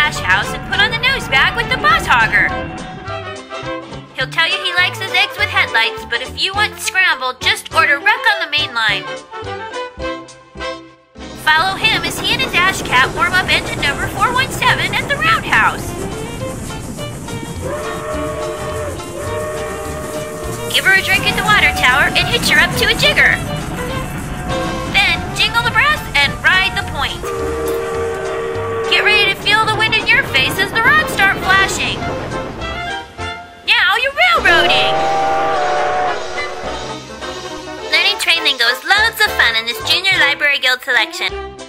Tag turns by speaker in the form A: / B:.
A: hash house and put on the nose bag with the boss hogger. He'll tell you he likes his eggs with headlights, but if you want scrambled, just order wreck on the main line. Follow him as he and his ash cat warm up engine number 417 at the roundhouse. Give her a drink at the water tower and hitch her up to a jigger. Then jingle the brass and ride the point. Get ready to feel the wind in your face as the rods start flashing. Now you're railroading! Learning train lingo is loads of fun in this Junior Library Guild selection.